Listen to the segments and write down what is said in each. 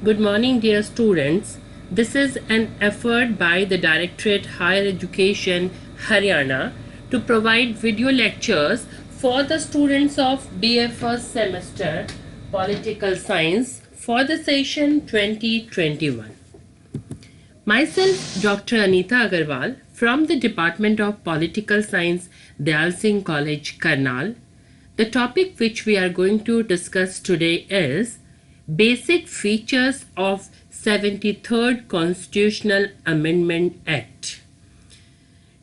Good morning, dear students. This is an effort by the Directorate Higher Education, Haryana, to provide video lectures for the students of BA first semester Political Science for the session 2021. Myself, Dr. Anita Agarwal, from the Department of Political Science, Dayal Singh College, Karnal. The topic which we are going to discuss today is Basic Features of 73rd Constitutional Amendment Act.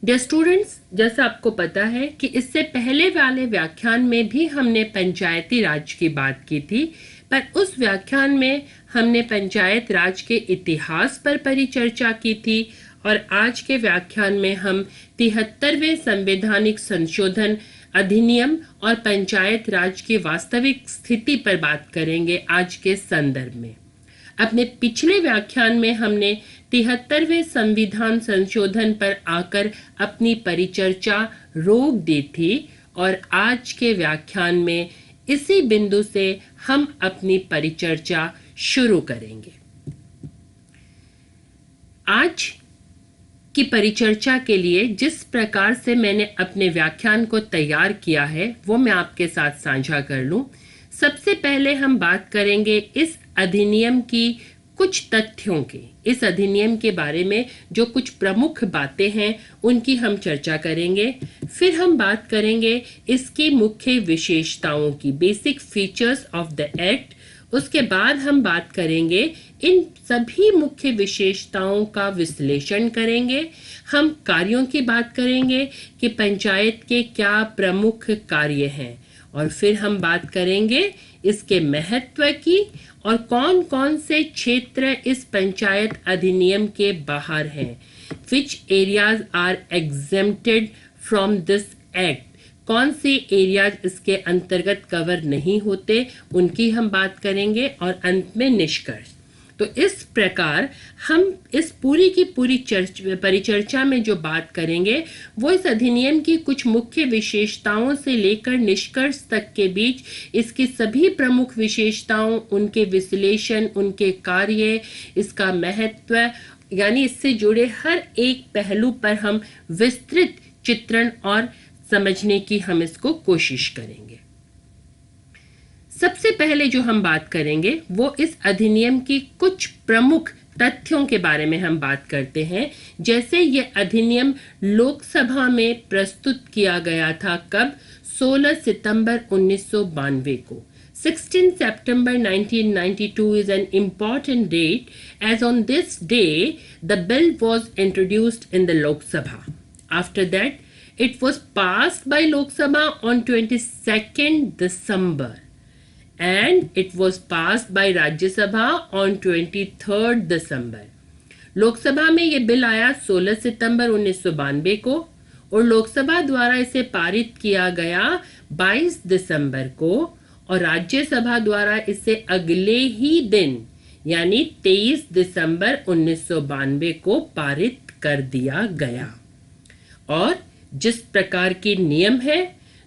Dear students, जैसा आपको पता है कि इससे पहले वाले व्याख्यान में भी हमने पंचायती राज की बात की थी, पर उस व्याख्यान में हमने पंचायत राज के इतिहास पर परिचर्चा की थी और आज के व्याख्यान में हम 73वें संवैधानिक संशोधन अधिनियम और पंचायत राज की वास्तविक स्थिति पर बात करेंगे आज के संदर्भ में। अपने पिछले व्याख्यान में हमने 73वें संविधान संशोधन पर आकर अपनी परिचर्चा रोक दी थी और आज के व्याख्यान में इसी बिंदु से हम अपनी परिचर्चा शुरू करेंगे। आज की परिचर्चा के लिए जिस प्रकार से मैंने अपने व्याख्यान को तैयार किया है वो मैं आपके साथ साझा कर लूं। सबसे पहले हम बात करेंगे इस अधिनियम की कुछ तथ्यों के, इस अधिनियम के बारे में जो कुछ प्रमुख बातें हैं उनकी हम चर्चा करेंगे। फिर हम बात करेंगे इसकी मुख्य विशेषताओं की, basic features of the act. उसके बाद हम बात करेंगे इन सभी मुख्य विशेषताओं का विश्लेषण करेंगे। हम कार्यों की बात करेंगे कि पंचायत के क्या प्रमुख कार्य हैं और फिर हम बात करेंगे इसके महत्व की और कौन कौन से क्षेत्र इस पंचायत अधिनियम के बाहर हैं। Which areas are exempted from this act? कौन से एरियाज इसके अंतर्गत कवर नहीं होते उनकी हम बात करेंगे और अंत में निष्कर्ष। तो इस प्रकार हम इस पूरी की पूरी परिचर्चा में जो बात करेंगे वो इस अधिनियम की कुछ मुख्य विशेषताओं से लेकर निष्कर्ष तक के बीच इसकी सभी प्रमुख विशेषताओं, उनके विश्लेषण, उनके कार्य, इसका महत्व, यानी इससे जुड़े हर एक पहलू पर हम विस्तृत चित्रण और समझने की हम इसको कोशिश करेंगे। सबसे पहले जो हम बात करेंगे वो इस अधिनियम की कुछ प्रमुख तथ्यों के बारे में हम बात करते हैं। जैसे ये अधिनियम लोकसभा में प्रस्तुत किया गया था कब? 16 सितंबर 1992 को। 16 September 1992 is an important date as on this day the bill was introduced in the Lok Sabha. After that it was passed by Lok Sabha on 22nd December and it was passed by Rajya Sabha on 23rd December. Lok Sabha में ये bill आया 16 सितंबर 1992 को और लोकसभा द्वारा इसे पारित किया गया 22 दिसंबर को और राज्यसभा द्वारा इसे अगले ही दिन यानी 23 दिसंबर 1992 को पारित कर दिया गया। और जिस प्रकार के नियम है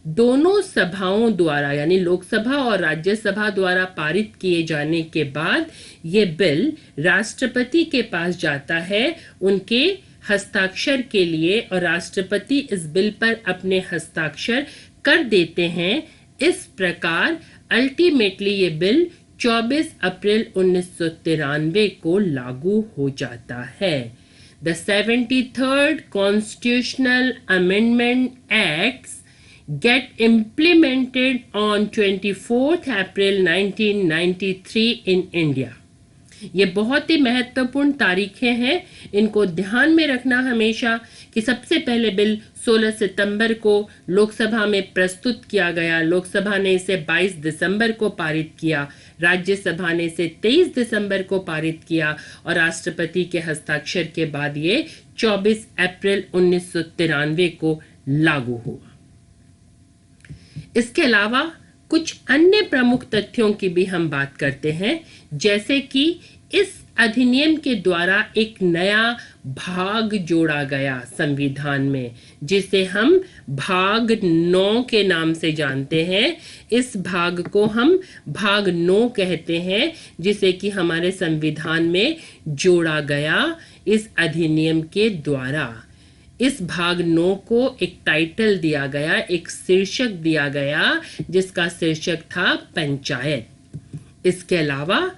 दोनों सभाओं द्वारा यानी लोकसभा और राज्यसभा द्वारा पारित किए जाने के बाद ये बिल राष्ट्रपति के पास जाता है उनके हस्ताक्षर के लिए और राष्ट्रपति इस बिल पर अपने हस्ताक्षर कर देते हैं। इस प्रकार अल्टीमेटली ये बिल 24 अप्रैल 1993 को लागू हो जाता है। The 73rd Constitutional Amendment Acts get implemented on 24th April 1993 in India. ये बहुत ही महत्वपूर्ण तारीखें हैं, इनको ध्यान में रखना हमेशा कि सबसे पहले बिल 16 सितंबर को लोकसभा में प्रस्तुत किया गया। लोकसभा ने इसे 22 दिसंबर को पारित किया, राज्यसभा ने इसे 23 दिसंबर को पारित किया और राष्ट्रपति के हस्ताक्षर के बाद ये 24 अप्रैल 1993 को लागू हुआ। इसके अलावा कुछ अन्य प्रमुख तथ्यों की भी हम बात करते हैं, जैसे कि इस अधिनियम के द्वारा एक नया भाग जोड़ा गया संविधान में, जिसे हम भाग 9 के नाम से जानते हैं। इस भाग को हम भाग 9 कहते हैं, जिसे कि हमारे संविधान में जोड़ा गया इस अधिनियम के द्वारा। इस भाग 9 को एक टाइटल दिया गया, एक शीर्षक दिया गया, जिसका शीर्षक था पंचायत। इसके अलावा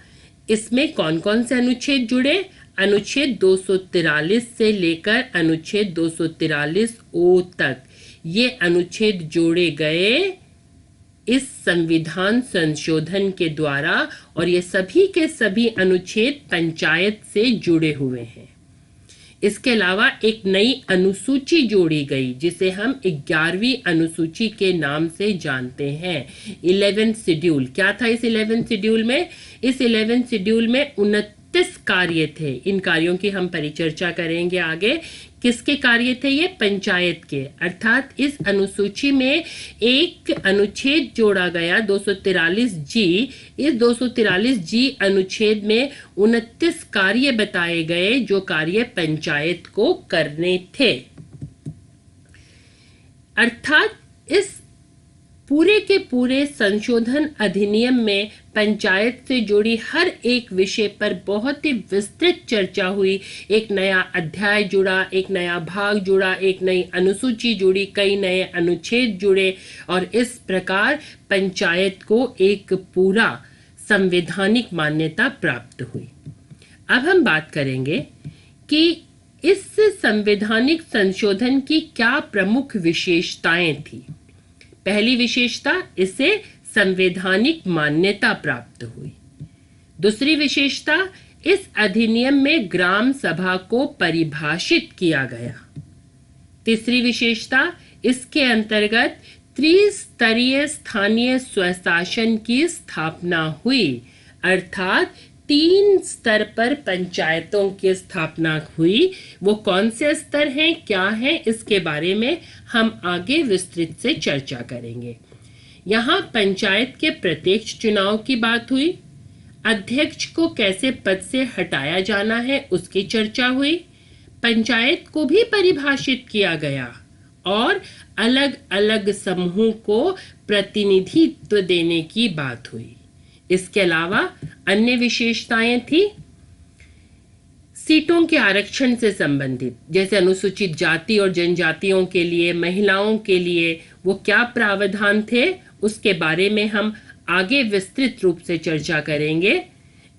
इसमें कौन कौन से अनुच्छेद जुड़े? अनुच्छेद 243 से लेकर अनुच्छेद 243 ओ तक ये अनुच्छेद जोड़े गए इस संविधान संशोधन के द्वारा, और ये सभी के सभी अनुच्छेद पंचायत से जुड़े हुए हैं। इसके अलावा एक नई अनुसूची जोड़ी गई, जिसे हम 11वीं अनुसूची के नाम से जानते हैं, 11th शेड्यूल। क्या था इस 11th शेड्यूल में? इस 11th शेड्यूल में 29 कार्य थे। इन कार्यों की हम परिचर्चा करेंगे आगे। किसके कार्य थे ये? पंचायत के। अर्थात इस अनुसूची में एक अनुच्छेद जोड़ा गया 243 जी। इस 243 जी अनुच्छेद में 29 कार्य बताए गए, जो कार्य पंचायत को करने थे। अर्थात इस पूरे के पूरे संशोधन अधिनियम में पंचायत से जुड़ी हर एक विषय पर बहुत ही विस्तृत चर्चा हुई। एक नया अध्याय जुड़ा, एक नया भाग जुड़ा, एक नई अनुसूची जुड़ी, कई नए अनुच्छेद जुड़े, और इस प्रकार पंचायत को एक पूरा संवैधानिक मान्यता प्राप्त हुई। अब हम बात करेंगे कि इस संवैधानिक संशोधन की क्या प्रमुख विशेषताएं थी। पहली विशेषता, इसे संवैधानिक मान्यता प्राप्त हुई। दूसरी विशेषता, इस अधिनियम में ग्राम सभा को परिभाषित किया गया। तीसरी विशेषता, इसके अंतर्गत त्रिस्तरीय स्थानीय स्वशासन की स्थापना हुई। अर्थात 3 स्तर पर पंचायतों की स्थापना हुई। वो कौन से स्तर हैं, क्या हैं, इसके बारे में हम आगे विस्तृत से चर्चा करेंगे। यहाँ पंचायत के प्रत्यक्ष चुनाव की बात हुई। अध्यक्ष को कैसे पद से हटाया जाना है, उसकी चर्चा हुई। पंचायत को भी परिभाषित किया गया और अलग अलग समूहों को प्रतिनिधित्व देने की बात हुई। इसके अलावा अन्य विशेषताएं थी सीटों के आरक्षण से संबंधित, जैसे अनुसूचित जाति और जनजातियों के लिए, महिलाओं के लिए वो क्या प्रावधान थे, उसके बारे में हम आगे विस्तृत रूप से चर्चा करेंगे।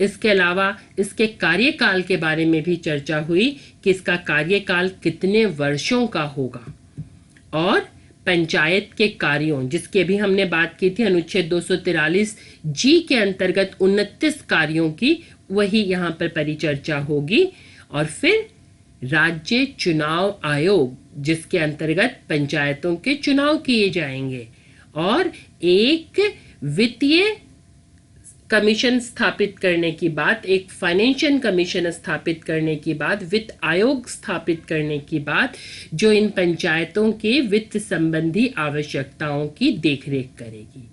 इसके अलावा इसके कार्यकाल के बारे में भी चर्चा हुई कि इसका कार्यकाल कितने वर्षों का होगा, और पंचायत के कार्यों, जिसके भी हमने बात की थी अनुच्छेद 243 जी के अंतर्गत 29 कार्यों की, वही यहाँ पर परिचर्चा होगी। और फिर राज्य चुनाव आयोग, जिसके अंतर्गत पंचायतों के चुनाव किए जाएंगे, और एक वित्तीय कमीशन स्थापित करने की बात, एक फाइनेंशियल कमीशन स्थापित करने की बात, वित्त आयोग स्थापित करने की बात, जो इन पंचायतों के वित्त संबंधी आवश्यकताओं की देखरेख करेगी।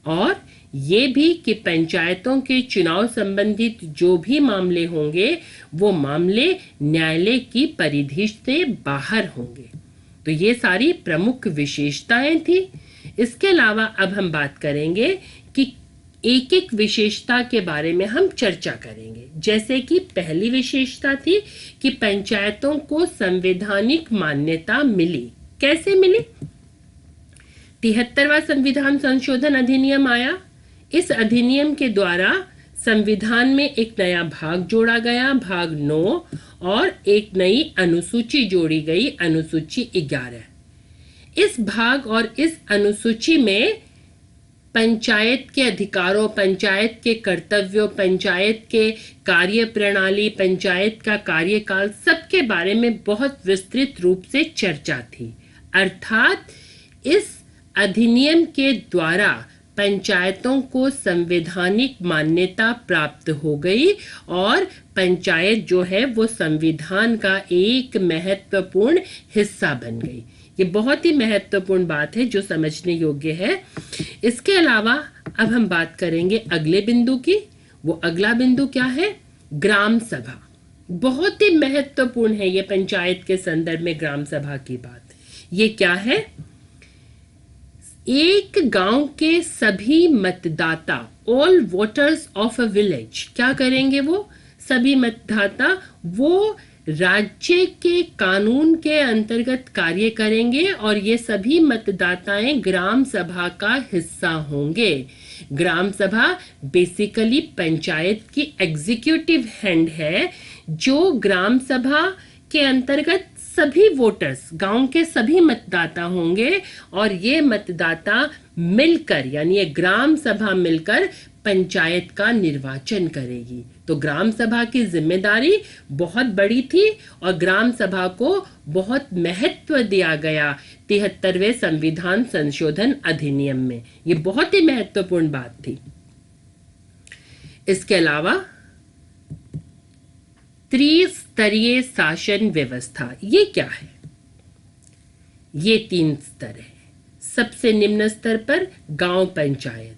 और ये भी कि पंचायतों के चुनाव संबंधित जो भी मामले होंगे, वो मामले न्यायालय की परिधि से बाहर होंगे। तो ये सारी प्रमुख विशेषताएं थी। इसके अलावा अब हम बात करेंगे कि एक एक विशेषता के बारे में हम चर्चा करेंगे। जैसे कि पहली विशेषता थी कि पंचायतों को संवैधानिक मान्यता मिली। कैसे मिली? 73वां संविधान संशोधन अधिनियम आया। इस अधिनियम के द्वारा संविधान में एक नया भाग जोड़ा गया, भाग 9, और एक नई अनुसूची जोड़ी गई, अनुसूची 11। इस भाग और इस अनुसूची में पंचायत के अधिकारों, पंचायत के कर्तव्यों, पंचायत के कार्य प्रणाली, पंचायत का कार्यकाल, सबके बारे में बहुत विस्तृत रूप से चर्चा थी। अर्थात इस अधिनियम के द्वारा पंचायतों को संवैधानिक मान्यता प्राप्त हो गई, और पंचायत जो है वो संविधान का एक महत्वपूर्ण हिस्सा बन गई। ये बहुत ही महत्वपूर्ण बात है जो समझने योग्य है। इसके अलावा अब हम बात करेंगे अगले बिंदु की। वो अगला बिंदु क्या है ग्राम सभा बहुत ही महत्वपूर्ण है। ये पंचायत के संदर्भ में ग्राम सभा की बात, ये क्या है? एक गांव के सभी मतदाता, all voters of a village, क्या करेंगे? वो सभी मतदाता वो राज्य के कानून के अंतर्गत कार्य करेंगे और ये सभी मतदाताएं ग्राम सभा का हिस्सा होंगे। ग्राम सभा बेसिकली पंचायत की एग्जीक्यूटिव हैंड है, जो ग्राम सभा के अंतर्गत सभी वोटर्स, गांव के सभी मतदाता होंगे और ये मतदाता मिलकर, यानी ये ग्राम सभा मिलकर पंचायत का निर्वाचन करेगी। तो ग्राम सभा की जिम्मेदारी बहुत बड़ी थी और ग्राम सभा को बहुत महत्व दिया गया 73वें संविधान संशोधन अधिनियम में। ये बहुत ही महत्वपूर्ण बात थी। इसके अलावा त्रिस्तरीय शासन व्यवस्था, ये क्या है? ये 3 स्तर है। सबसे निम्न स्तर पर गांव पंचायत,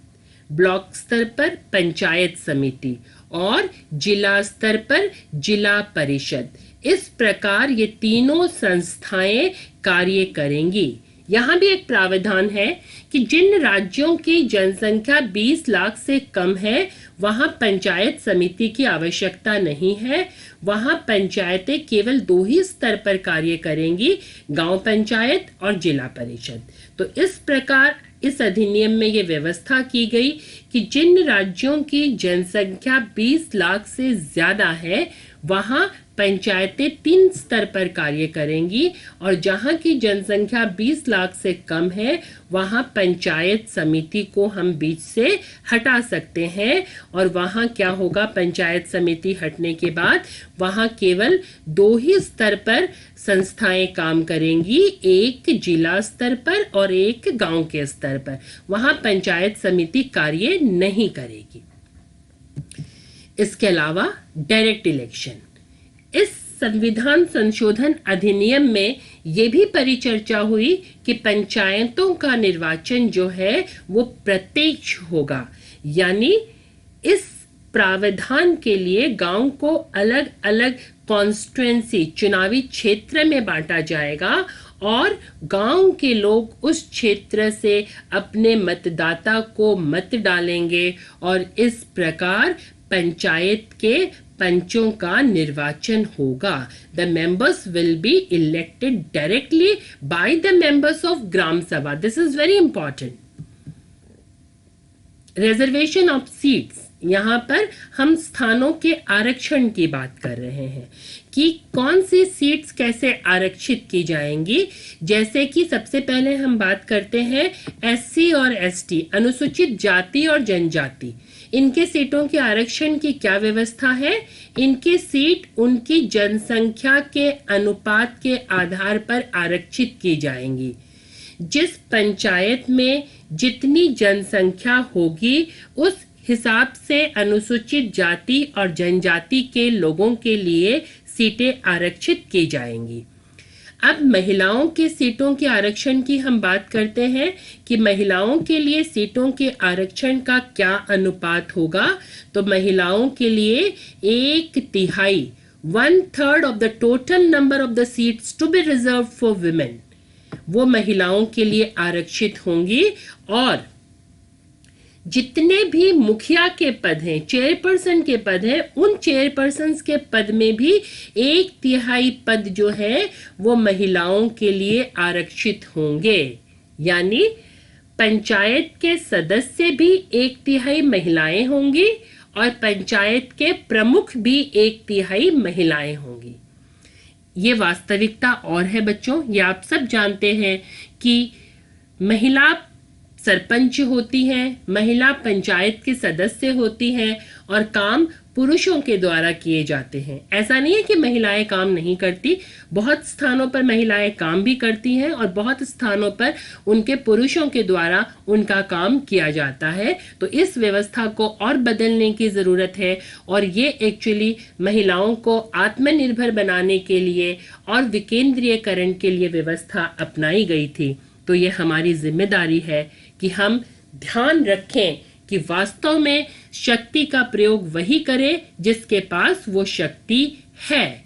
ब्लॉक स्तर पर पंचायत समिति और जिला स्तर पर जिला परिषद। इस प्रकार ये तीनों संस्थाएं कार्य करेंगी। यहाँ भी एक प्रावधान है कि जिन राज्यों की जनसंख्या 20 लाख से कम है वहां पंचायत समिति की आवश्यकता नहीं है। वहां पंचायतें केवल 2 ही स्तर पर कार्य करेंगी, गांव पंचायत और जिला परिषद। तो इस प्रकार इस अधिनियम में ये व्यवस्था की गई कि जिन राज्यों की जनसंख्या 20 लाख से ज्यादा है वहां पंचायतें 3 स्तर पर कार्य करेंगी और जहां की जनसंख्या 20 लाख से कम है वहां पंचायत समिति को हम बीच से हटा सकते हैं। और वहां क्या होगा? पंचायत समिति हटने के बाद वहां केवल 2 ही स्तर पर संस्थाएं काम करेंगी, एक जिला स्तर पर और एक गांव के स्तर पर। वहां पंचायत समिति कार्य नहीं करेगी। इसके अलावा डायरेक्ट इलेक्शन, इस संविधान संशोधन अधिनियम में यह भी परिचर्चा हुई कि पंचायतों का निर्वाचन जो है वो प्रत्यक्ष होगा। यानी इस प्रावधान के लिए गांव को अलग अलग कॉन्स्टिट्यूएंसी, चुनावी क्षेत्र में बांटा जाएगा और गांव के लोग उस क्षेत्र से अपने मतदाता को मत डालेंगे और इस प्रकार पंचायत के पंचों का निर्वाचन होगा। The members will be elected directly by the members of Gram Sabha. This is very important. Reservation of seats, यहाँ पर हम स्थानों के आरक्षण की बात कर रहे हैं कि कौन सी सीट्स कैसे आरक्षित की जाएंगी। जैसे कि सबसे पहले हम बात करते हैं एससी और एसटी, अनुसूचित जाति और जनजाति। इनके सीटों के आरक्षण की क्या व्यवस्था है? इनकी सीट उनकी जनसंख्या के अनुपात के आधार पर आरक्षित की जाएंगी। जिस पंचायत में जितनी जनसंख्या होगी उस हिसाब से अनुसूचित जाति और जनजाति के लोगों के लिए सीटें आरक्षित की जाएंगी। अब महिलाओं के सीटों के आरक्षण की हम बात करते हैं कि महिलाओं के लिए सीटों के आरक्षण का क्या अनुपात होगा। तो महिलाओं के लिए 1/3, 1/3 of the total number of the seats to be reserved for women, वो महिलाओं के लिए आरक्षित होंगी। और जितने भी मुखिया के पद हैं, चेयरपर्सन के पद हैं, उन चेयरपर्सन के पद में भी 1/3 पद जो है वो महिलाओं के लिए आरक्षित होंगे। यानी पंचायत के सदस्य भी 1/3 महिलाएं होंगी और पंचायत के प्रमुख भी 1/3 महिलाएं होंगी। ये वास्तविकता और है बच्चों। ये आप सब जानते हैं कि महिला सरपंच होती हैं, महिला पंचायत के सदस्य होती हैं और काम पुरुषों के द्वारा किए जाते हैं। ऐसा नहीं है कि महिलाएं काम नहीं करती, बहुत स्थानों पर महिलाएं काम भी करती हैं और बहुत स्थानों पर उनके पुरुषों के द्वारा उनका काम किया जाता है। तो इस व्यवस्था को और बदलने की ज़रूरत है और ये एक्चुअली महिलाओं को आत्मनिर्भर बनाने के लिए और विकेंद्रीयकरण के लिए व्यवस्था अपनाई गई थी। तो ये हमारी जिम्मेदारी है कि हम ध्यान रखें कि वास्तव में शक्ति का प्रयोग वही करे जिसके पास वो शक्ति है।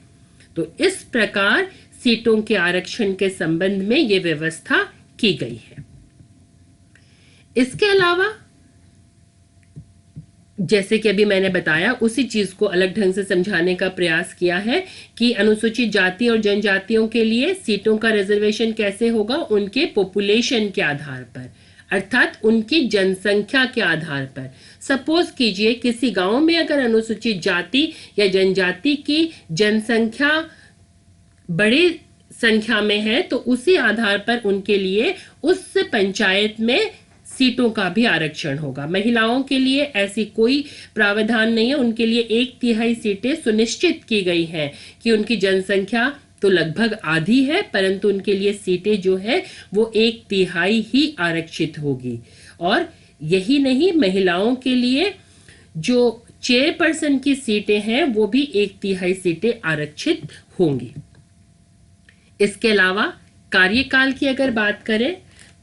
तो इस प्रकार सीटों के आरक्षण के संबंध में ये व्यवस्था की गई है। इसके अलावा जैसे कि अभी मैंने बताया, उसी चीज को अलग ढंग से समझाने का प्रयास किया है कि अनुसूचित जाति और जनजातियों के लिए सीटों का रिजर्वेशन कैसे होगा, उनके पॉपुलेशन के आधार पर, अर्थात उनकी जनसंख्या के आधार पर। सपोज कीजिए किसी गांव में अगर अनुसूचित जाति या जनजाति की जनसंख्या बड़ी संख्या में है तो उसी आधार पर उनके लिए उस पंचायत में सीटों का भी आरक्षण होगा। महिलाओं के लिए ऐसी कोई प्रावधान नहीं है, उनके लिए 1/3 सीटें सुनिश्चित की गई हैं कि उनकी जनसंख्या तो लगभग आधी है, परंतु उनके लिए सीटें जो है वो 1/3 ही आरक्षित होगी। और यही नहीं, महिलाओं के लिए जो चेयरपर्सन की सीटें हैं वो भी 1/3 सीटें आरक्षित होंगी। इसके अलावा कार्यकाल की अगर बात करें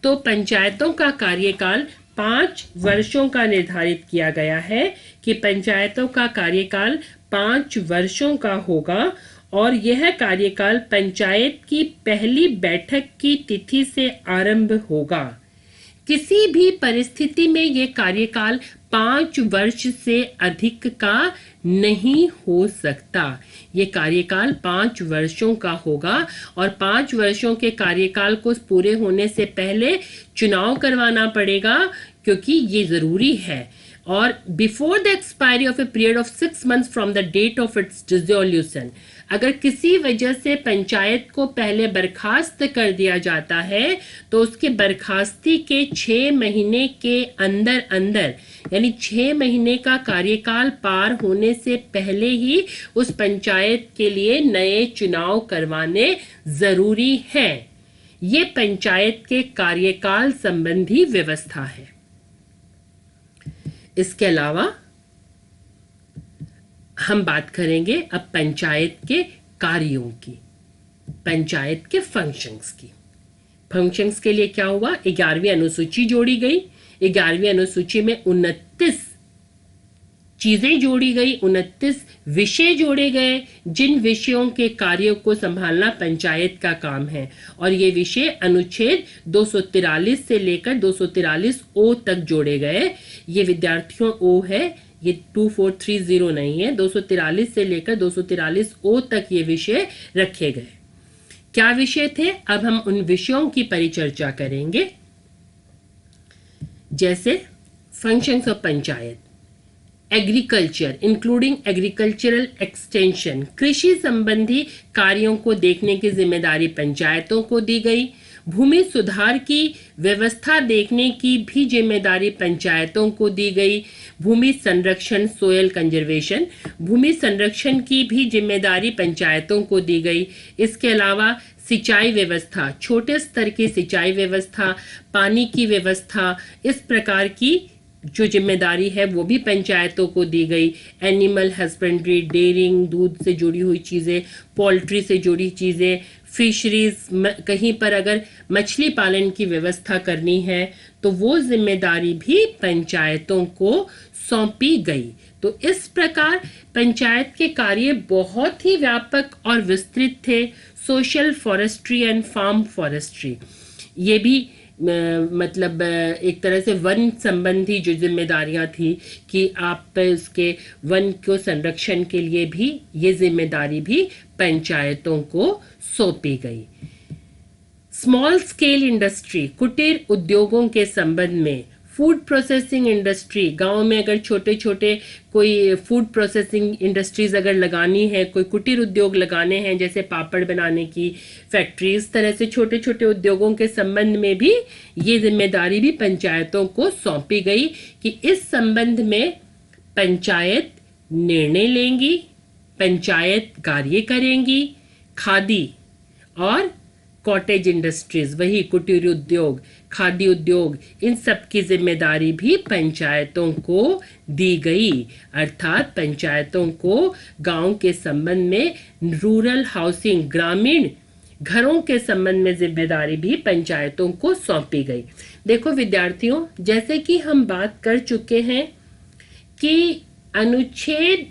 तो पंचायतों का कार्यकाल 5 वर्षों का निर्धारित किया गया है कि पंचायतों का कार्यकाल 5 वर्षों का होगा और यह कार्यकाल पंचायत की पहली बैठक की तिथि से आरंभ होगा। किसी भी परिस्थिति में यह कार्यकाल 5 वर्ष से अधिक का नहीं हो सकता। ये कार्यकाल 5 वर्षों का होगा और 5 वर्षों के कार्यकाल को पूरे होने से पहले चुनाव करवाना पड़ेगा, क्योंकि ये जरूरी है। और before the expiry of a period of 6 months from the date of its dissolution, अगर किसी वजह से पंचायत को पहले बर्खास्त कर दिया जाता है तो उसके बर्खास्ती के 6 महीने के अंदर अंदर, यानी 6 महीने का कार्यकाल पार होने से पहले ही उस पंचायत के लिए नए चुनाव करवाने जरूरी हैं। ये पंचायत के कार्यकाल संबंधी व्यवस्था है। इसके अलावा हम बात करेंगे अब पंचायत के कार्यों की, पंचायत के फंक्शंस की। फंक्शंस के लिए क्या हुआ, 11वीं अनुसूची जोड़ी गई। 11वीं अनुसूची में 29 चीजें जोड़ी गई, 29 विषय जोड़े गए, जिन विषयों के कार्यों को संभालना पंचायत का काम है। और ये विषय अनुच्छेद 243 से लेकर 243 ओ तक जोड़े गए। ये विद्यार्थियों ओ है, ये 2430 नहीं है, 243 से लेकर 243 ओ तक ये विषय रखे गए। क्या विषय थे, अब हम उन विषयों की परिचर्चा करेंगे। जैसे functions of panchayat, agriculture including agricultural extension, कृषि संबंधी कार्यों को देखने की जिम्मेदारी पंचायतों को दी गई। भूमि सुधार की व्यवस्था देखने की भी जिम्मेदारी पंचायतों को दी गई। भूमि संरक्षण, सोयल कंजर्वेशन, भूमि संरक्षण की भी जिम्मेदारी पंचायतों को दी गई। इसके अलावा सिंचाई व्यवस्था, छोटे स्तर की सिंचाई व्यवस्था, पानी की व्यवस्था, इस प्रकार की जो जिम्मेदारी है वो भी पंचायतों को दी गई। एनिमल हस्बेंड्री, डेयरिंग, दूध से जुड़ी हुई चीज़ें, पोल्ट्री से जुड़ी चीज़ें, फिशरीज, कहीं पर अगर मछली पालन की व्यवस्था करनी है तो वो जिम्मेदारी भी पंचायतों को सौंपी गई। तो इस प्रकार पंचायत के कार्य बहुत ही व्यापक और विस्तृत थे। Social forestry and farm forestry, ये भी मतलब एक तरह से वन संबंधी जो जिम्मेदारियां थी कि आप उसके वन को संरक्षण के लिए भी ये जिम्मेदारी भी पंचायतों को सौंपी गई। स्मॉल स्केल इंडस्ट्री, कुटीर उद्योगों के संबंध में, फूड प्रोसेसिंग इंडस्ट्री, गांव में अगर छोटे छोटे कोई फूड प्रोसेसिंग इंडस्ट्रीज अगर लगानी है, कोई कुटीर उद्योग लगाने हैं जैसे पापड़ बनाने की फैक्ट्री, इस तरह से छोटे छोटे उद्योगों के संबंध में भी ये जिम्मेदारी भी पंचायतों को सौंपी गई कि इस संबंध में पंचायत निर्णय लेंगी, पंचायत कार्य करेंगी। खादी और कॉटेज इंडस्ट्रीज, वही कुटीर उद्योग, खादी उद्योग, इन सब की जिम्मेदारी भी पंचायतों को दी गई। अर्थात पंचायतों को गांव के संबंध में रूरल हाउसिंग, ग्रामीण घरों के संबंध में जिम्मेदारी भी पंचायतों को सौंपी गई। देखो विद्यार्थियों, जैसे कि हम बात कर चुके हैं कि अनुच्छेद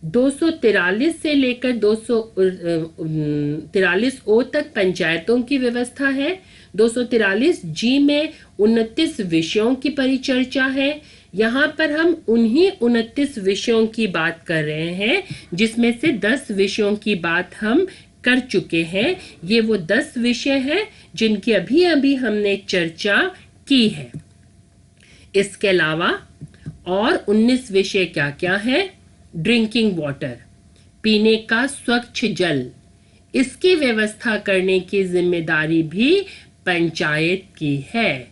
243 से लेकर 243 ओ तक पंचायतों की व्यवस्था है। 243 जी में 29 विषयों की परिचर्चा है। यहाँ पर हम उन्हीं 29 विषयों की बात कर रहे हैं जिसमें से 10 विषयों की बात हम कर चुके हैं। ये वो 10 विषय हैं जिनकी अभी अभी हमने चर्चा की है। इसके अलावा और 19 विषय क्या क्या है? ड्रिंकिंग वाटर, पीने का स्वच्छ जल, इसकी व्यवस्था करने की जिम्मेदारी भी पंचायत की है।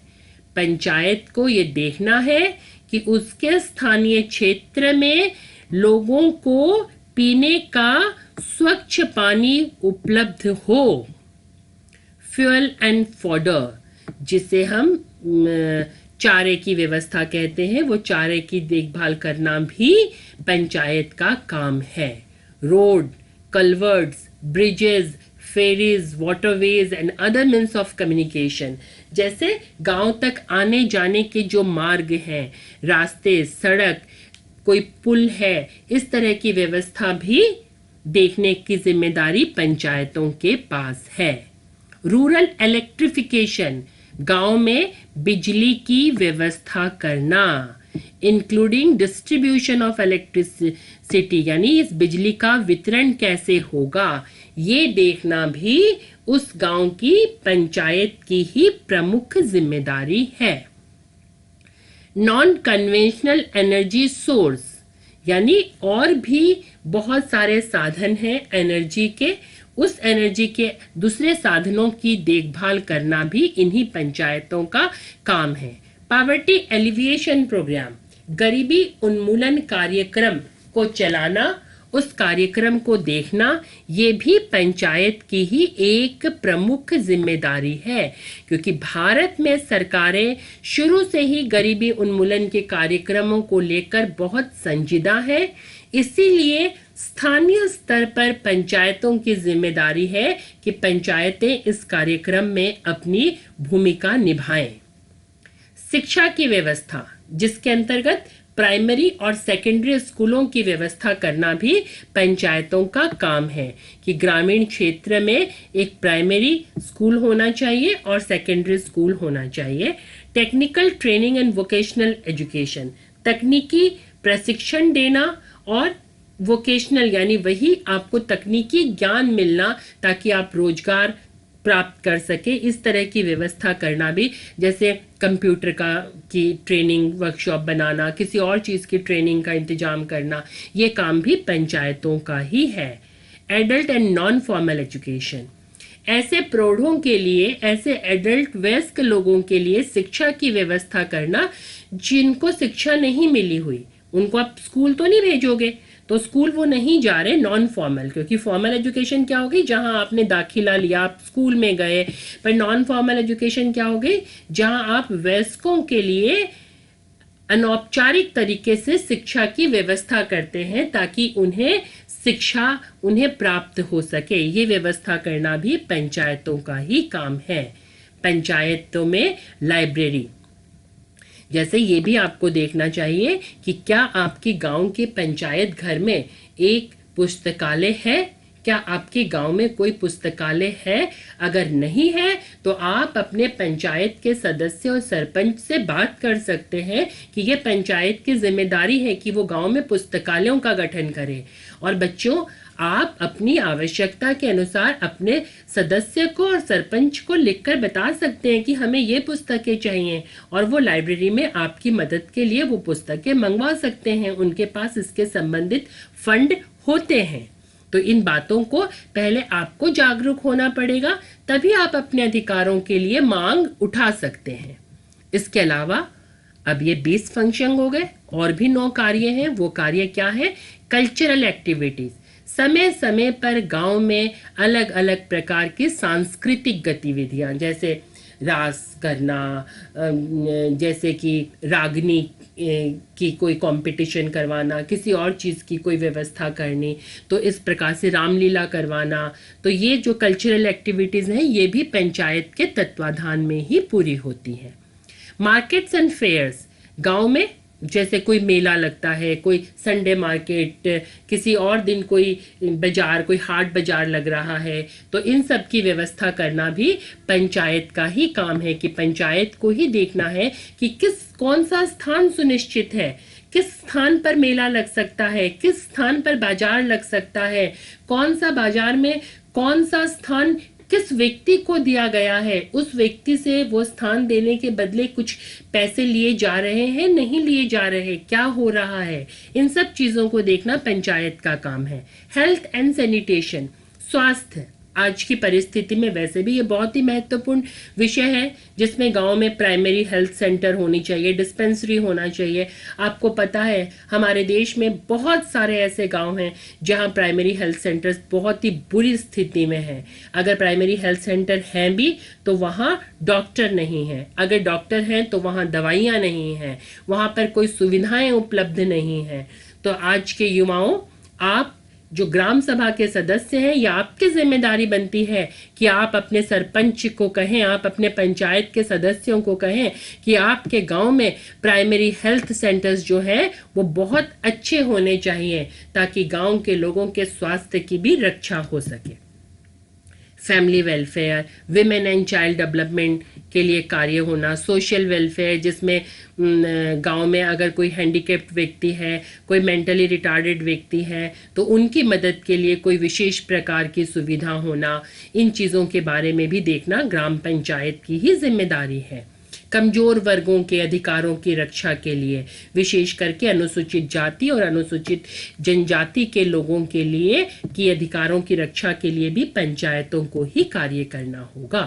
पंचायत को ये देखना है कि उसके स्थानीय क्षेत्र में लोगों को पीने का स्वच्छ पानी उपलब्ध हो। फ्यूल एंड फॉडर, जिसे हम चारे की व्यवस्था कहते हैं, वो चारे की देखभाल करना भी पंचायत का काम है। Road, culverts, bridges, ferries, waterways and other means of communication, जैसे गांव तक आने जाने के जो मार्ग हैं, रास्ते, सड़क, कोई पुल है, इस तरह की व्यवस्था भी देखने की जिम्मेदारी पंचायतों के पास है। रूरल इलेक्ट्रिफिकेशन, गांव में बिजली की व्यवस्था करना, इंक्लूडिंग डिस्ट्रीब्यूशन ऑफ इलेक्ट्रिसिटी, यानी इस बिजली का वितरण कैसे होगा, ये देखना भी उस गांव की पंचायत की ही प्रमुख जिम्मेदारी है। नॉन कन्वेंशनल एनर्जी सोर्स, यानी और भी बहुत सारे साधन हैं एनर्जी के, उस एनर्जी के दूसरे साधनों की देखभाल करना भी इन्हीं पंचायतों का काम है। पॉवर्टी एलिविएशन प्रोग्राम, गरीबी उन्मूलन कार्यक्रम को चलाना, उस कार्यक्रम को देखना, ये भी पंचायत की ही एक प्रमुख जिम्मेदारी है, क्योंकि भारत में सरकारें शुरू से ही गरीबी उन्मूलन के कार्यक्रमों को लेकर बहुत संजीदा है। इसीलिए स्थानीय स्तर पर पंचायतों की जिम्मेदारी है कि पंचायतें इस कार्यक्रम में अपनी भूमिका निभाएं। शिक्षा की व्यवस्था, जिसके अंतर्गत प्राइमरी और सेकेंडरी स्कूलों की व्यवस्था करना भी पंचायतों का काम है कि ग्रामीण क्षेत्र में एक प्राइमरी स्कूल होना चाहिए और सेकेंडरी स्कूल होना चाहिए। Technical training and vocational education, तकनीकी प्रशिक्षण देना और वोकेशनल यानी वही आपको तकनीकी ज्ञान मिलना ताकि आप रोजगार प्राप्त कर सके, इस तरह की व्यवस्था करना भी, जैसे कंप्यूटर की ट्रेनिंग वर्कशॉप बनाना, किसी और चीज़ की ट्रेनिंग का इंतजाम करना, ये काम भी पंचायतों का ही है। Adult and non formal education, ऐसे प्रौढ़ों के लिए, ऐसे एडल्ट वयस्क लोगों के लिए शिक्षा की व्यवस्था करना जिनको शिक्षा नहीं मिली हुई, उनको आप स्कूल तो नहीं भेजोगे, तो स्कूल वो नहीं जा रहे, नॉन फॉर्मल, क्योंकि फॉर्मल एजुकेशन क्या होगी, जहां आपने दाखिला लिया, आप स्कूल में गए, पर नॉन फॉर्मल एजुकेशन क्या होगी, जहां आप वयस्कों के लिए अनौपचारिक तरीके से शिक्षा की व्यवस्था करते हैं ताकि उन्हें शिक्षा उन्हें प्राप्त हो सके। ये व्यवस्था करना भी पंचायतों का ही काम है। पंचायतों में लाइब्रेरी, जैसे ये भी आपको देखना चाहिए कि क्या आपके गांव के पंचायत घर में एक पुस्तकालय है, क्या आपके गांव में कोई पुस्तकालय है? अगर नहीं है तो आप अपने पंचायत के सदस्य और सरपंच से बात कर सकते हैं कि ये पंचायत की जिम्मेदारी है कि वो गांव में पुस्तकालयों का गठन करे। और बच्चों, आप अपनी आवश्यकता के अनुसार अपने सदस्य को और सरपंच को लिखकर बता सकते हैं कि हमें ये पुस्तकें चाहिए, और वो लाइब्रेरी में आपकी मदद के लिए वो पुस्तकें मंगवा सकते हैं। उनके पास इसके संबंधित फंड होते हैं। तो इन बातों को पहले आपको जागरूक होना पड़ेगा, तभी आप अपने अधिकारों के लिए मांग उठा सकते हैं। इसके अलावा अब ये 20 फंक्शन हो गए, और भी 9 कार्य हैं। वो कार्य क्या है? कल्चरल एक्टिविटीज, समय समय पर गांव में अलग अलग प्रकार की सांस्कृतिक गतिविधियां, जैसे रास करना, जैसे कि रागनी की कोई कंपटीशन करवाना, किसी और चीज़ की कोई व्यवस्था करनी, तो इस प्रकार से रामलीला करवाना, तो ये जो कल्चरल एक्टिविटीज़ हैं ये भी पंचायत के तत्वाधान में ही पूरी होती हैं। मार्केट्स एंड फेयर्स, गांव में जैसे कोई मेला लगता है, कोई संडे मार्केट, किसी और दिन कोई बाजार, कोई हाट बाजार लग रहा है, तो इन सब की व्यवस्था करना भी पंचायत का ही काम है कि पंचायत को ही देखना है कि कौन सा स्थान सुनिश्चित है, किस स्थान पर मेला लग सकता है, किस स्थान पर बाजार लग सकता है, कौन सा बाजार में कौन सा स्थान किस व्यक्ति को दिया गया है, उस व्यक्ति से वो स्थान देने के बदले कुछ पैसे लिए जा रहे हैं, नहीं लिए जा रहे, क्या हो रहा है, इन सब चीजों को देखना पंचायत का काम है। हेल्थ एंड सैनिटेशन, स्वास्थ्य, आज की परिस्थिति में वैसे भी ये बहुत ही महत्वपूर्ण विषय है, जिसमें गांव में प्राइमरी हेल्थ सेंटर होनी चाहिए, डिस्पेंसरी होना चाहिए। आपको पता है हमारे देश में बहुत सारे ऐसे गांव हैं जहां प्राइमरी हेल्थ सेंटर्स बहुत ही बुरी स्थिति में हैं। अगर प्राइमरी हेल्थ सेंटर हैं भी तो वहां डॉक्टर नहीं हैं, अगर डॉक्टर हैं तो वहां दवाइयां नहीं हैं, वहां पर कोई सुविधाएं उपलब्ध नहीं हैं। तो आज के युवाओं, आप जो ग्राम सभा के सदस्य हैं, या आपकी जिम्मेदारी बनती है कि आप अपने सरपंच को कहें, आप अपने पंचायत के सदस्यों को कहें कि आपके गांव में प्राइमरी हेल्थ सेंटर्स जो है वो बहुत अच्छे होने चाहिए, ताकि गांव के लोगों के स्वास्थ्य की भी रक्षा हो सके। Family welfare, women and child development के लिए कार्य होना, सोशल वेलफेयर, जिसमें गांव में अगर कोई हैंडीकैप्ड व्यक्ति है, कोई मेंटली रिटार्डेड व्यक्ति है, तो उनकी मदद के लिए कोई विशेष प्रकार की सुविधा होना, इन चीज़ों के बारे में भी देखना ग्राम पंचायत की ही जिम्मेदारी है। कमजोर वर्गों के अधिकारों की रक्षा के लिए, विशेष करके अनुसूचित जाति और अनुसूचित जनजाति के लोगों के लिए की अधिकारों की रक्षा के लिए भी पंचायतों को ही कार्य करना होगा।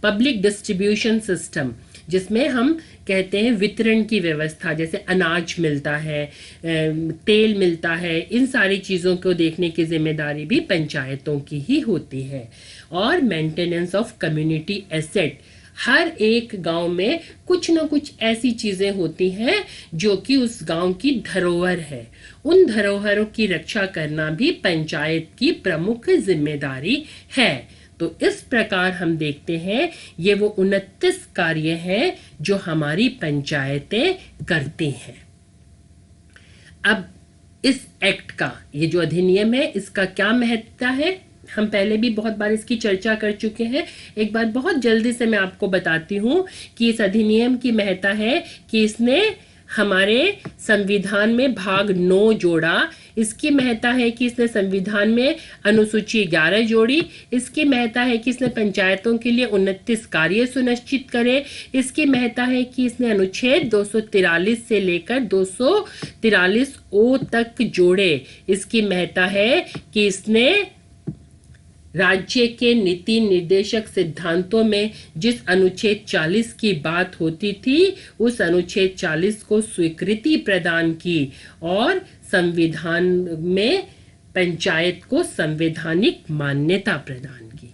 पब्लिक डिस्ट्रीब्यूशन सिस्टम, जिसमें हम कहते हैं वितरण की व्यवस्था, जैसे अनाज मिलता है, तेल मिलता है, इन सारी चीज़ों को देखने की जिम्मेदारी भी पंचायतों की ही होती है। और मेंटेनेंस ऑफ कम्युनिटी एसेट, हर एक गांव में कुछ न कुछ ऐसी चीजें होती हैं जो कि उस गांव की धरोहर है, उन धरोहरों की रक्षा करना भी पंचायत की प्रमुख जिम्मेदारी है। तो इस प्रकार हम देखते हैं ये वो 29 कार्य हैं जो हमारी पंचायतें करती हैं। अब इस एक्ट का, ये जो अधिनियम है, इसका क्या महत्ता है, हम पहले भी बहुत बार इसकी चर्चा कर चुके हैं। एक बार बहुत जल्दी से मैं आपको बताती हूँ कि इस अधिनियम की महत्ता है कि इसने हमारे संविधान में भाग 9 जोड़ा। इसकी महत्ता है कि इसने संविधान में अनुसूची 11 जोड़ी। इसकी महत्ता है कि इसने पंचायतों के लिए 29 कार्य सुनिश्चित करे। इसकी महत्ता है कि इसने अनुच्छेद 243 से लेकर 243 ओ तक जोड़े। इसकी महत्ता है कि इसने राज्य के नीति निर्देशक सिद्धांतों में जिस अनुच्छेद 40 की बात होती थी, उस अनुच्छेद 40 को स्वीकृति प्रदान की और संविधान में पंचायत को संवैधानिक मान्यता प्रदान की।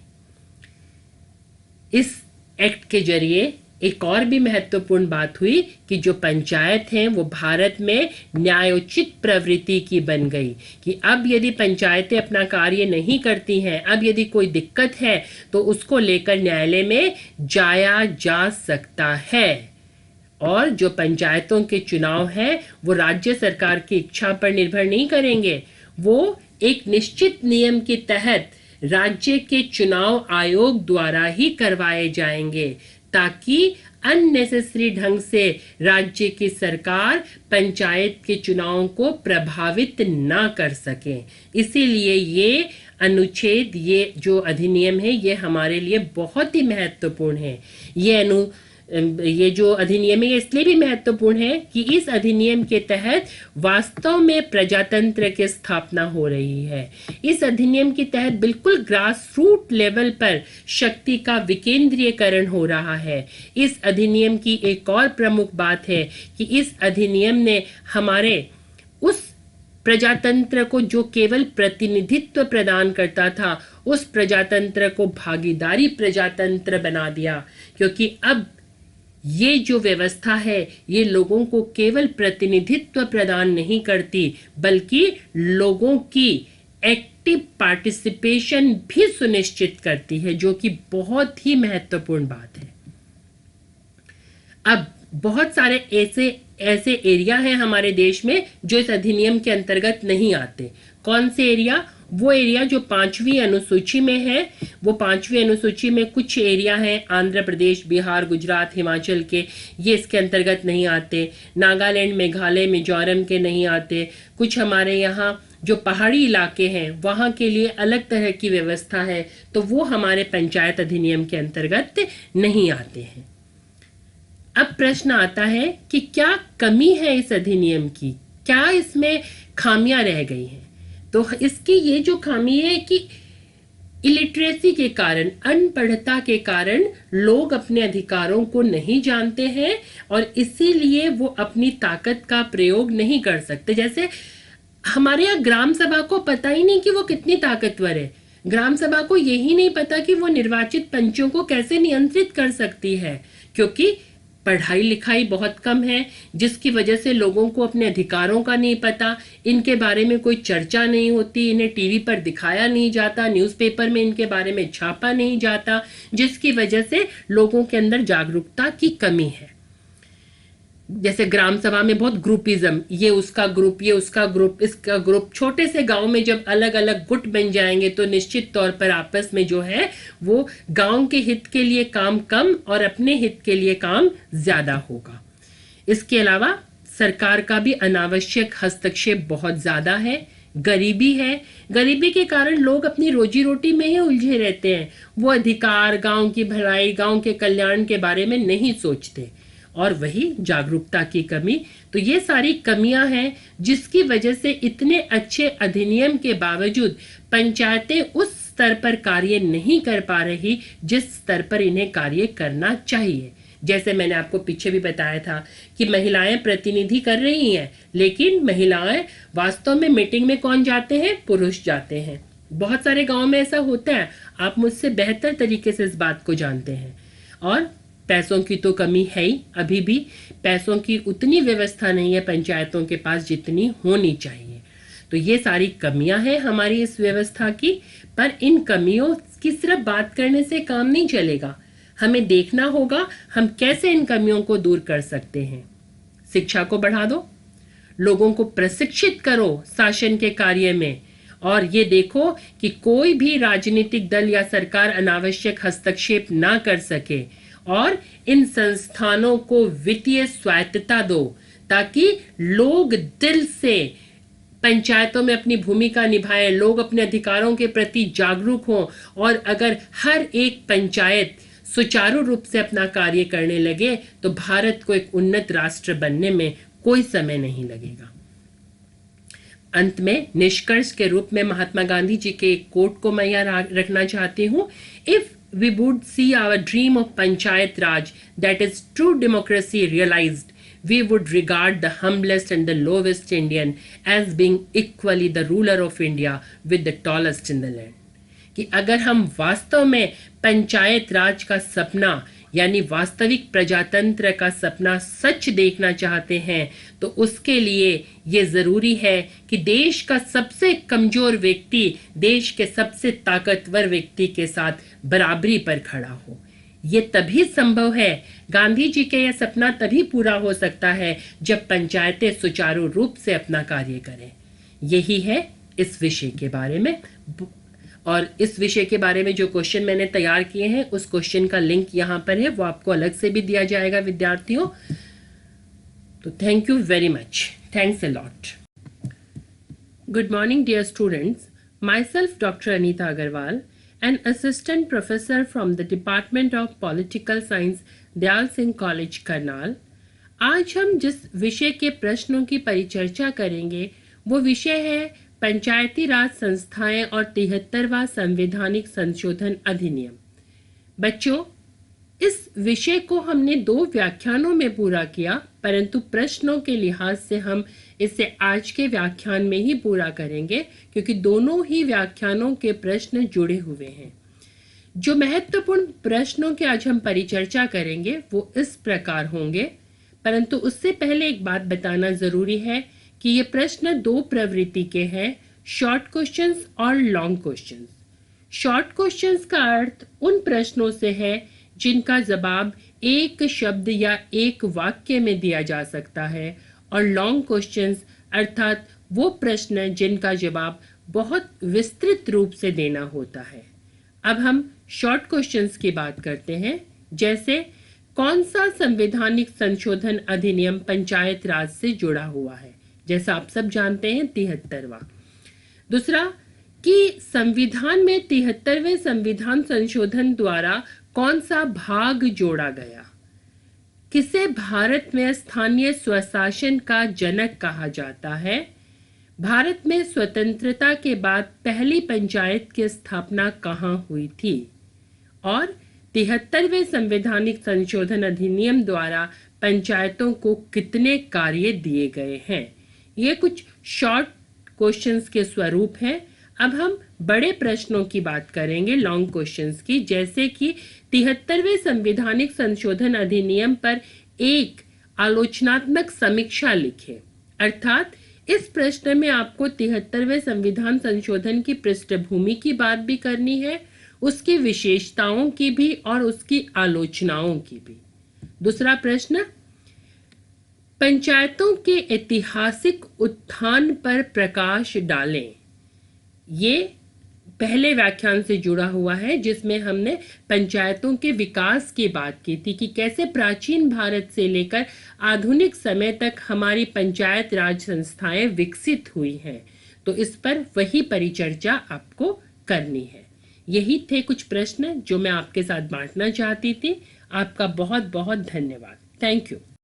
इस एक्ट के जरिए एक और भी महत्वपूर्ण बात हुई कि जो पंचायत हैं वो भारत में न्यायोचित प्रवृत्ति की बन गई, कि अब यदि पंचायतें अपना कार्य नहीं करती हैं, अब यदि कोई दिक्कत है तो उसको लेकर न्यायालय में जाया जा सकता है। और जो पंचायतों के चुनाव हैं वो राज्य सरकार की इच्छा पर निर्भर नहीं करेंगे, वो एक निश्चित नियम के तहत राज्य के चुनाव आयोग द्वारा ही करवाए जाएंगे, ताकि अननेसेसरी ढंग से राज्य की सरकार पंचायत के चुनावों को प्रभावित ना कर सके। इसीलिए ये अनुच्छेद, ये जो अधिनियम है, ये हमारे लिए बहुत ही महत्वपूर्ण है। ये जो अधिनियम है इसलिए भी महत्वपूर्ण है कि इस अधिनियम के तहत वास्तव में प्रजातंत्र की स्थापना हो रही है। इस अधिनियम के तहत बिल्कुल ग्रास रूट लेवल पर शक्ति का विकेंद्रीयकरण हो रहा है। इस अधिनियम की एक और प्रमुख बात है कि इस अधिनियम ने हमारे उस प्रजातंत्र को जो केवल प्रतिनिधित्व प्रदान करता था, उस प्रजातंत्र को भागीदारी प्रजातंत्र बना दिया, क्योंकि अब ये जो व्यवस्था है ये लोगों को केवल प्रतिनिधित्व प्रदान नहीं करती बल्कि लोगों की एक्टिव पार्टिसिपेशन भी सुनिश्चित करती है, जो कि बहुत ही महत्वपूर्ण बात है। अब बहुत सारे ऐसे एरिया हैं हमारे देश में जो इस अधिनियम के अंतर्गत नहीं आते। कौन से एरिया? वो एरिया जो 5वीं अनुसूची में है। वो 5वीं अनुसूची में कुछ एरिया हैं, आंध्र प्रदेश, बिहार, गुजरात, हिमाचल के, ये इसके अंतर्गत नहीं आते। नागालैंड, मेघालय, मिजोरम के नहीं आते। कुछ हमारे यहाँ जो पहाड़ी इलाके हैं वहाँ के लिए अलग तरह की व्यवस्था है, तो वो हमारे पंचायत अधिनियम के अंतर्गत नहीं आते हैं। अब प्रश्न आता है कि क्या कमी है इस अधिनियम की, क्या इसमें खामियां रह गई हैं? तो इसकी ये जो खामी है कि इलिटरेसी के कारण, अनपढ़ता के कारण लोग अपने अधिकारों को नहीं जानते हैं और इसीलिए वो अपनी ताकत का प्रयोग नहीं कर सकते। जैसे हमारे यहाँ ग्राम सभा को पता ही नहीं कि वो कितनी ताकतवर है। ग्राम सभा को यही नहीं पता कि वो निर्वाचित पंचों को कैसे नियंत्रित कर सकती है, क्योंकि पढ़ाई लिखाई बहुत कम है, जिसकी वजह से लोगों को अपने अधिकारों का नहीं पता, इनके बारे में कोई चर्चा नहीं होती, इन्हें टीवी पर दिखाया नहीं जाता, न्यूज़पेपर में इनके बारे में छापा नहीं जाता, जिसकी वजह से लोगों के अंदर जागरूकता की कमी है। जैसे ग्राम सभा में बहुत ग्रुपिज्म, ये उसका ग्रुप, ये उसका ग्रुप, इसका ग्रुप। छोटे से गांव में जब अलग अलग गुट बन जाएंगे तो निश्चित तौर पर आपस में जो है वो गांव के हित के लिए काम कम और अपने हित के लिए काम ज्यादा होगा। इसके अलावा सरकार का भी अनावश्यक हस्तक्षेप बहुत ज्यादा है। गरीबी है, गरीबी के कारण लोग अपनी रोजी रोटी में ही उलझे रहते हैं। वो अधिकार, गांव की भलाई, गांव के कल्याण के बारे में नहीं सोचते। और वही जागरूकता की कमी। तो ये सारी कमियां हैं जिसकी वजह से इतने अच्छे अधिनियम के बावजूद पंचायतें उस स्तर पर कार्य नहीं कर पा रही जिस स्तर पर इन्हें कार्य करना चाहिए। जैसे मैंने आपको पीछे भी बताया था कि महिलाएं प्रतिनिधि कर रही हैं, लेकिन महिलाएं वास्तव में मीटिंग में कौन जाते हैं? पुरुष जाते हैं। बहुत सारे गांव में ऐसा होता है, आप मुझसे बेहतर तरीके से इस बात को जानते हैं। और पैसों की तो कमी है ही, अभी भी पैसों की उतनी व्यवस्था नहीं है पंचायतों के पास जितनी होनी चाहिए। तो ये सारी कमियां हैं हमारी इस व्यवस्था की। पर इन कमियों की सिर्फ बात करने से काम नहीं चलेगा, हमें देखना होगा हम कैसे इन कमियों को दूर कर सकते हैं। शिक्षा को बढ़ा दो, लोगों को प्रशिक्षित करो शासन के कार्य में, और ये देखो कि कोई भी राजनीतिक दल या सरकार अनावश्यक हस्तक्षेप ना कर सके, और इन संस्थानों को वित्तीय स्वायत्तता दो ताकि लोग दिल से पंचायतों में अपनी भूमिका निभाएं, लोग अपने अधिकारों के प्रति जागरूक हों। और अगर हर एक पंचायत सुचारू रूप से अपना कार्य करने लगे तो भारत को एक उन्नत राष्ट्र बनने में कोई समय नहीं लगेगा। अंत में निष्कर्ष के रूप में महात्मा गांधी जी के एक कोट को मैं यहाँ रखना चाहती हूँ। If we would see our dream of Panchayat Raj, that is true democracy, realized, we would regard the humblest and the lowest Indian as being equally the ruler of India with the tallest in the land. कि अगर हम वास्तव में पंचायत राज का सपना यानी वास्तविक प्रजातंत्र का सपना सच देखना चाहते हैं तो उसके लिए ये जरूरी है कि देश का सबसे कमजोर व्यक्ति देश के सबसे ताकतवर व्यक्ति के साथ बराबरी पर खड़ा हो। ये तभी संभव है, गांधी जी के यह सपना तभी पूरा हो सकता है जब पंचायतें सुचारू रूप से अपना कार्य करें। यही है इस विषय के बारे में। और इस विषय के बारे में जो क्वेश्चन मैंने तैयार किए हैं उस क्वेश्चन का लिंक यहाँ पर है, वो आपको अलग से भी दिया जाएगा विद्यार्थियों। तो thank you very much, thanks a lot. Good morning dear students, myself doctor Anita Agarwal, an assistant professor from the department of political science, Dayal Singh college Karnal. आज हम जिस विषय के प्रश्नों की परिचर्चा करेंगे वो विषय है पंचायती राज संस्थाएं और 73वां संवैधानिक संशोधन अधिनियम। बच्चों, इस विषय को हमने 2 व्याख्यानों में पूरा किया, परंतु प्रश्नों के लिहाज से हम इसे आज के व्याख्यान में ही पूरा करेंगे क्योंकि दोनों ही व्याख्यानों के प्रश्न जुड़े हुए हैं। जो महत्वपूर्ण प्रश्नों की आज हम परिचर्चा करेंगे वो इस प्रकार होंगे, परंतु उससे पहले एक बात बताना जरूरी है कि ये प्रश्न दो प्रवृत्ति के हैं, शॉर्ट क्वेश्चंस और लॉन्ग क्वेश्चंस। शॉर्ट क्वेश्चंस का अर्थ उन प्रश्नों से है जिनका जवाब एक शब्द या एक वाक्य में दिया जा सकता है, और लॉन्ग क्वेश्चंस अर्थात वो प्रश्न जिनका जवाब बहुत विस्तृत रूप से देना होता है। अब हम शॉर्ट क्वेश्चंस की बात करते हैं, जैसे कौन सा संवैधानिक संशोधन अधिनियम पंचायत राज से जुड़ा हुआ है, जैसा आप सब जानते हैं 73वां। दूसरा कि संविधान में 73वें संविधान संशोधन द्वारा कौन सा भाग जोड़ा गया, किसे भारत में स्थानीय स्वशासन का जनक कहा जाता है, भारत में स्वतंत्रता के बाद पहली पंचायत की स्थापना कहाँ हुई थी, और 73वें संवैधानिक संशोधन अधिनियम द्वारा पंचायतों को कितने कार्य दिए गए हैं। ये कुछ शॉर्ट क्वेश्चंस के स्वरूप हैं। अब हम बड़े प्रश्नों की बात करेंगे, लॉन्ग क्वेश्चंस की, जैसे कि 73वें संवैधानिक संशोधन अधिनियम पर एक आलोचनात्मक समीक्षा लिखें। अर्थात इस प्रश्न में आपको 73वें संविधान संशोधन की पृष्ठभूमि की बात भी करनी है, उसकी विशेषताओं की भी और उसकी आलोचनाओं की भी। दूसरा प्रश्न, पंचायतों के ऐतिहासिक उत्थान पर प्रकाश डालें। ये पहले व्याख्यान से जुड़ा हुआ है, जिसमें हमने पंचायतों के विकास की बात की थी कि कैसे प्राचीन भारत से लेकर आधुनिक समय तक हमारी पंचायत राज संस्थाएं विकसित हुई हैं। तो इस पर वही परिचर्चा आपको करनी है। यही थे कुछ प्रश्न जो मैं आपके साथ बांटना चाहती थी। आपका बहुत बहुत धन्यवाद। Thank you.